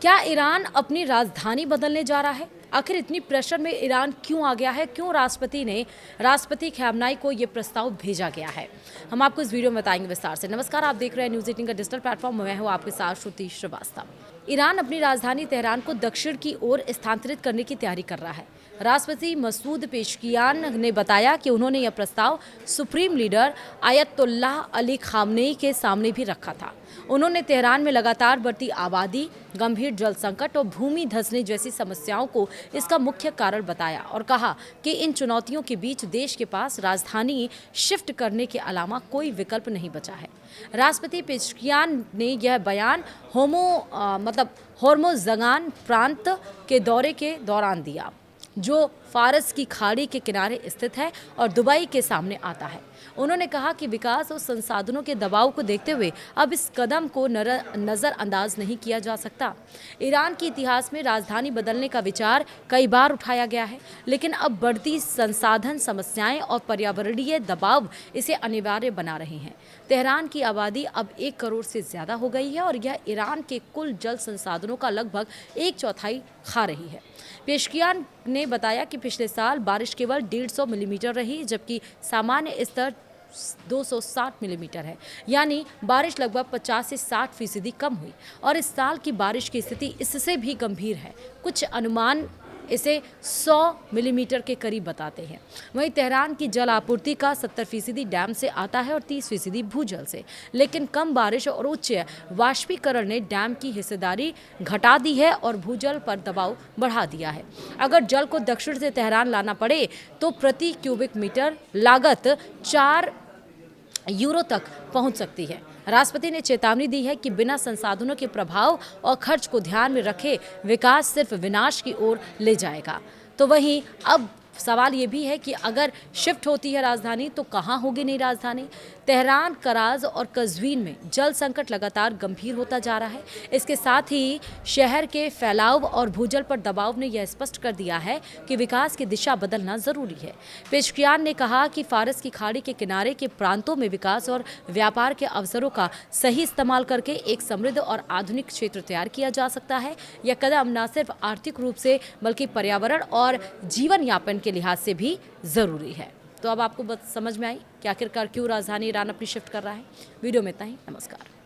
क्या ईरान अपनी राजधानी बदलने जा रहा है? आखिर इतनी प्रेशर में ईरान क्यों आ गया है? क्यों राष्ट्रपति खamenei को ये प्रस्ताव भेजा गया है? हम आपको इस वीडियो में बताएंगे विस्तार से। नमस्कार, आप देख रहे हैं न्यूज़ 18 का डिजिटल प्लेटफॉर्म। मैं हूँ आपके साथ श्रुति श्रीवास्तव। ईरान अपनी राजधानी तेहरान को दक्षिण की ओर स्थानांतरित करने की तैयारी कर रहा है। राष्ट्रपति मसूद पेशकियान ने बताया कि उन्होंने यह प्रस्ताव supreme leader Ayatollah Ali Khamenei के सामने भी रखा था। उन्होंने तेहरान में लगातार बढ़ती आबादी, गंभीर जल संकट और भूमि धंसने जैसी समस्याओं को इसका मुख्य कारण बताया और कहा कि इन चुनौतियों के बीच देश के पास राजधानी शिफ्ट करने के अलावा कोई विकल्प नहीं बचा है। राष्ट्रपति पेशकियान ने यह बयान होर्मुज़गान प्रांत के दौरे के दौरान दिया, जो फारस की खाड़ी के किनारे स्थित है और दुबई के सामने आता है। उन्होंने कहा कि विकास और संसाधनों के दबाव को देखते हुए अब इस कदम को नज़रअंदाज नहीं किया जा सकता। ईरान के इतिहास में राजधानी बदलने का विचार कई बार उठाया गया है, लेकिन अब बढ़ती संसाधन समस्याएं और पर्यावरणीय दबाव इसे अनिवार्य बना रहे हैं। तेहरान की आबादी अब 1 करोड़ से ज़्यादा हो गई है और यह ईरान के कुल जल संसाधनों का लगभग 1/4 खा रही है। पेशकियान ने बताया कि पिछले साल बारिश केवल 150 मिलीमीटर रही, जबकि सामान्य स्तर 260 मिलीमीटर है, यानी बारिश लगभग 50 से 60% कम हुई और इस साल की बारिश की स्थिति इससे भी गंभीर है। कुछ अनुमान इसे 100 मिलीमीटर के करीब बताते हैं। वहीं तेहरान की जल आपूर्ति का 70% डैम से आता है और 30% भूजल से, लेकिन कम बारिश और उच्च वाष्पीकरण ने डैम की हिस्सेदारी घटा दी है और भूजल पर दबाव बढ़ा दिया है। अगर जल को दक्षिण से तेहरान लाना पड़े तो प्रति क्यूबिक मीटर लागत 4 यूरो तक पहुंच सकती है। राष्ट्रपति ने चेतावनी दी है कि बिना संसाधनों के प्रभाव और खर्च को ध्यान में रखे विकास सिर्फ विनाश की ओर ले जाएगा। तो वहीं अब सवाल ये भी है कि अगर शिफ्ट होती है राजधानी तो कहाँ होगी नई राजधानी? तेहरान, कराज और कज़वीन में जल संकट लगातार गंभीर होता जा रहा है। इसके साथ ही शहर के फैलाव और भूजल पर दबाव ने यह स्पष्ट कर दिया है कि विकास की दिशा बदलना जरूरी है। पेशकियान ने कहा कि फारस की खाड़ी के किनारे के प्रांतों में विकास और व्यापार के अवसरों का सही इस्तेमाल करके एक समृद्ध और आधुनिक क्षेत्र तैयार किया जा सकता है। यह कदम न सिर्फ आर्थिक रूप से बल्कि पर्यावरण और जीवन यापन के लिहाज से भी जरूरी है। तो अब आपको समझ में आई कि आखिरकार क्यों राजधानी ईरान अपनी शिफ्ट कर रहा है। वीडियो में इतना ही। नमस्कार।